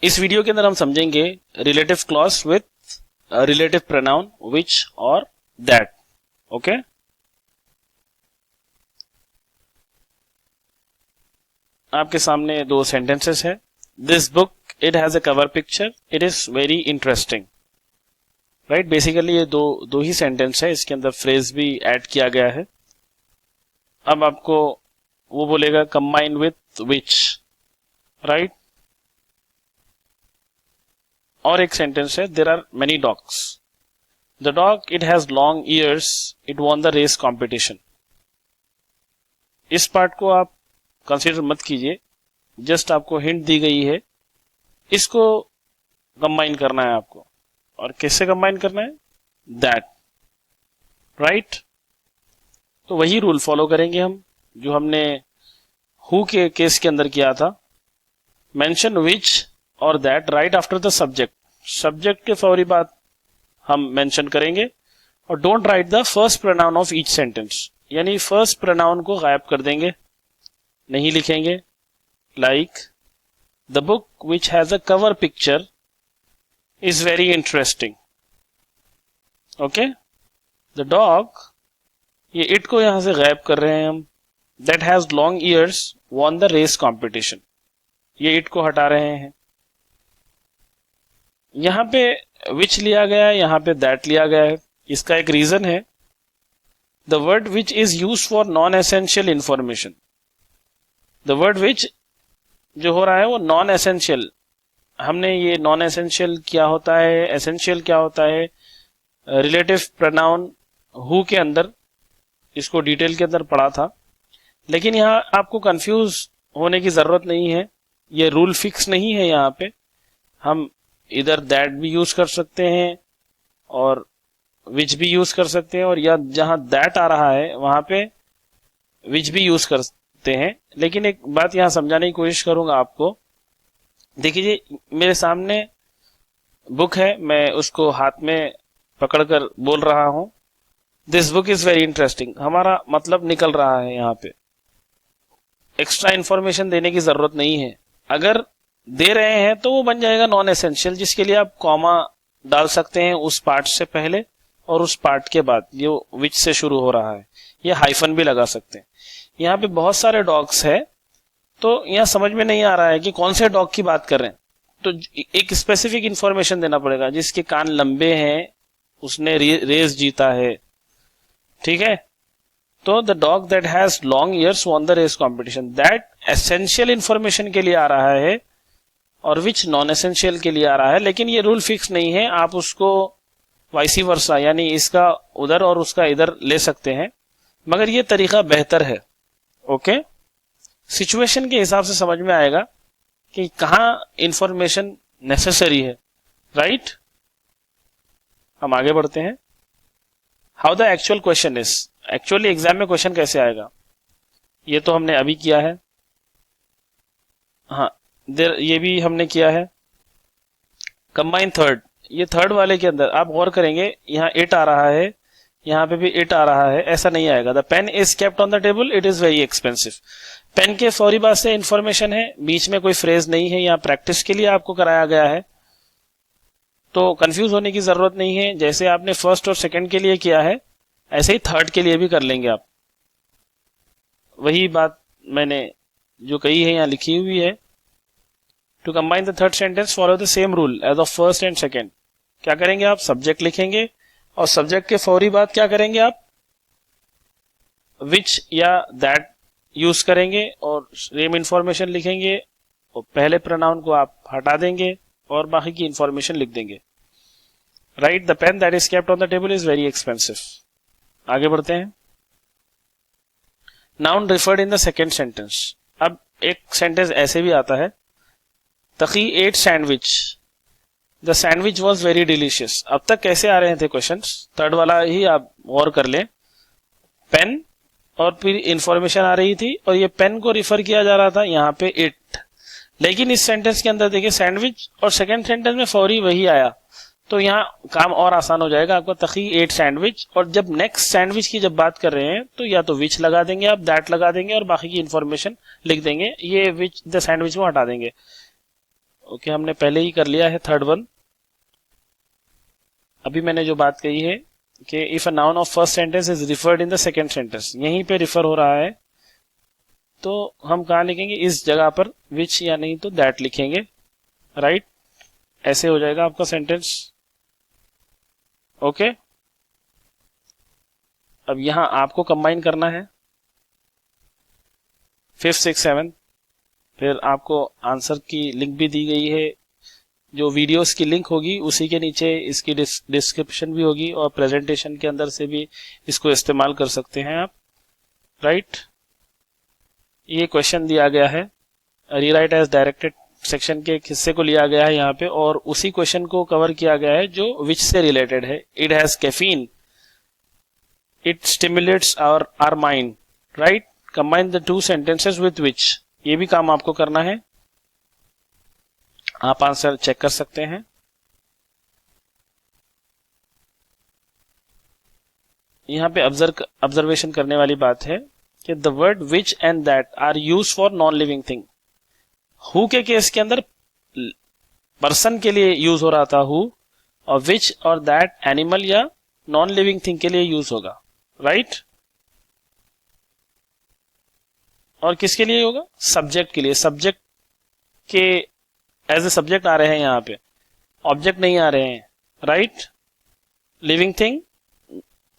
इस वीडियो के अंदर हम समझेंगे relative clause with relative pronoun विच और दैट। ओके, आपके सामने दो सेंटेंसेस है। This book it has a cover picture, it is very interesting. Right, basically ये दो ही सेंटेंस है, इसके अंदर फ्रेज भी ऐड किया गया है। अब आपको वो बोलेगा कंबाइन विथ विच, राइट। और एक सेंटेंस है there are many dogs, the dog it has long ears, it won the race competition. इस पार्ट को आप कंसीडर मत कीजिए, जस्ट आपको हिंट दी गई है, इसको कंबाइन करना है आपको। और किससे कंबाइन करना है? That, right. तो वही रूल फॉलो करेंगे हम जो हमने हु के केस के अंदर किया था। मेंशन विच और that right after the subject, subject के फौरी बाद हम मेंशन करेंगे। और don't write the first pronoun of each sentence, यानी फर्स्ट प्रोनाउन को गायब कर देंगे, नहीं लिखेंगे। Like the book which has a cover picture is very interesting. Okay, the dog, ये इट को यहां से गायब कर रहे हैं हम। That has long ears won the race competition, ये इट को हटा रहे हैं। यहां पे विच लिया गया है, यहां पे दैट लिया गया है। इसका एक रीजन है, the word which is used for non essential information. The word विच जो हो रहा है वो नॉन एसेंशियल। हमने ये नॉन एसेंशियल क्या होता है, एसेंशियल क्या होता है, रिलेटिव प्रोनाउन हु के अंदर इसको डिटेल के अंदर पढ़ा था। लेकिन यहां आपको कंफ्यूज होने की जरूरत नहीं है, ये रूल फिक्स नहीं है। यहां पे हम इधर दैट भी यूज कर सकते हैं और विच भी यूज कर सकते हैं, और या जहां दैट आ रहा है वहां पे विच भी यूज करते हैं। लेकिन एक बात यहां समझाने की कोशिश करूंगा आपको। देखिए, मेरे सामने बुक है, मैं उसको हाथ में पकड़कर बोल रहा हूं this book is very interesting. हमारा मतलब निकल रहा है, यहां पे एक्स्ट्रा इंफॉर्मेशन देने की जरूरत नहीं है। अगर दे रहे हैं तो वो बन जाएगा नॉन एसेंशियल, जिसके लिए आप कॉमा डाल सकते हैं उस पार्ट से पहले और उस पार्ट के बाद, जो विच से शुरू हो रहा है। ये हाइफन भी लगा सकते हैं। यहाँ पे बहुत सारे डॉग्स है, तो यहाँ समझ में नहीं आ रहा है कि कौन से डॉग की बात कर रहे हैं, तो एक स्पेसिफिक इंफॉर्मेशन देना पड़ेगा। जिसके कान लंबे हैं उसने रेस जीता है, ठीक है। तो the dog that has long ears won the race competition, that essential information के लिए आ रहा है और विच नॉन एसेंशियल के लिए आ रहा है। लेकिन ये रूल फिक्स नहीं है, आप उसको वाइसी वर्सा, यानी इसका उधर और उसका इधर ले सकते हैं, मगर ये तरीका बेहतर है। ओके, सिचुएशन के हिसाब से समझ में आएगा कि कहां इंफॉर्मेशन नेसेसरी है, राइट। हम आगे बढ़ते हैं। How the actual question is, actually exam में क्वेश्चन कैसे आएगा, ये तो हमने अभी किया है। हाँ, ये भी हमने किया है। कंबाइन थर्ड, ये थर्ड वाले के अंदर आप गौर करेंगे, यहाँ इट आ रहा है, यहाँ पे भी इट आ रहा है, ऐसा नहीं आएगा। The pen is kept on the table, it is very expensive. Pen के फौरी बाद से इंफॉर्मेशन है, बीच में कोई फ्रेज नहीं है, यहाँ प्रैक्टिस के लिए आपको कराया गया है, तो कंफ्यूज होने की जरूरत नहीं है। जैसे आपने फर्स्ट और सेकंड के लिए किया है, ऐसे ही थर्ड के लिए भी कर लेंगे आप। वही बात मैंने जो कही है यहाँ लिखी हुई है। To combine the third sentence follow the same rule as of first and second. क्या करेंगे आप? सब्जेक्ट लिखेंगे और सब्जेक्ट के फौरी बाद क्या करेंगे आप? विच या दैट यूज करेंगे और सेम इंफॉर्मेशन लिखेंगे, और पहले प्रोनाउन को आप हटा देंगे और बाकी की इंफॉर्मेशन लिख देंगे। Right, the pen that is kept on the table is very expensive. आगे बढ़ते हैं। Noun referred in the second sentence. अब एक सेंटेंस ऐसे भी आता है, तकी ate sandwich, the sandwich was very delicious. अब तक कैसे आ रहे थे क्वेश्चंस, थर्ड वाला ही आप गौर कर लें। पेन और फिर इंफॉर्मेशन आ रही थी, और ये पेन को रिफर किया जा रहा था, यहाँ पे इट। लेकिन इस सेंटेंस के अंदर देखिए सैंडविच, और सेकंड सेंटेंस में फौरी वही आया, तो यहाँ काम और आसान हो जाएगा आपका। तकी एट सैंडविच, और जब नेक्स्ट सैंडविच की जब बात कर रहे हैं तो या तो विच लगा देंगे आप, दैट लगा देंगे और बाकी की इंफॉर्मेशन लिख देंगे, ये विच द सैंडविच में हटा देंगे। ओके, हमने पहले ही कर लिया है थर्ड वन। अभी मैंने जो बात कही है कि if a noun of first sentence is referred in the second sentence, यहीं पे रिफर हो रहा है, तो हम कहाँ लिखेंगे, इस जगह पर विच या नहीं तो दैट लिखेंगे, राइट। ऐसे हो जाएगा आपका सेंटेंस। ओके, अब यहां आपको कंबाइन करना है 5th 6th 7th। फिर आपको आंसर की लिंक भी दी गई है, जो वीडियोस की लिंक होगी उसी के नीचे इसकी डिस्क्रिप्शन भी होगी, और प्रेजेंटेशन के अंदर से भी इसको इस्तेमाल कर सकते हैं आप, राइट। ये क्वेश्चन दिया गया है, रीराइट एज डायरेक्टेड सेक्शन के एक हिस्से को लिया गया है यहाँ पे, और उसी क्वेश्चन को कवर किया गया है जो विच से रिलेटेड है। It has caffeine, it stimulates our mind, right. Combine the two sentences with which, ये भी काम आपको करना है। आप आंसर चेक कर सकते हैं। यहां पे ऑब्जर्वेशन करने वाली बात है कि the word which and that are use for non living thing. Who के केस के अंदर पर्सन के लिए यूज हो रहा था हु, और विच और दैट एनिमल या नॉन लिविंग थिंग के लिए यूज होगा, राइट। और किसके लिए होगा, सब्जेक्ट के लिए। सब्जेक्ट के एज ए सब्जेक्ट आ रहे हैं यहां पे, ऑब्जेक्ट नहीं आ रहे हैं, right. Living thing,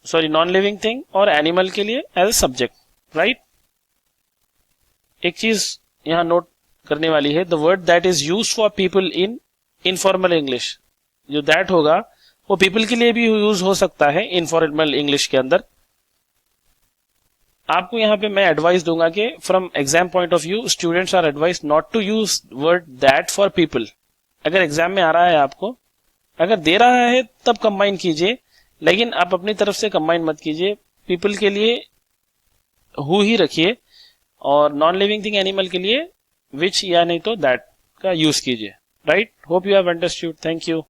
sorry non living thing और एनिमल के लिए एज ए सब्जेक्ट, राइट। एक चीज यहां नोट करने वाली है, the word that is use for people in informal English, जो दैट होगा वो पीपल के लिए भी यूज हो सकता है इनफॉर्मल इंग्लिश के अंदर। आपको यहां पे मैं एडवाइस दूंगा कि from exam point of view students are advise not to use word that for people. अगर एग्जाम में आ रहा है आपको, अगर दे रहा है तब कंबाइन कीजिए, लेकिन आप अपनी तरफ से कंबाइन मत कीजिए। पीपल के लिए हु ही रखिए, और नॉन लिविंग थिंग एनिमल के लिए विच या नहीं तो दैट का यूज कीजिए, right. Hope you have understood. Thank you.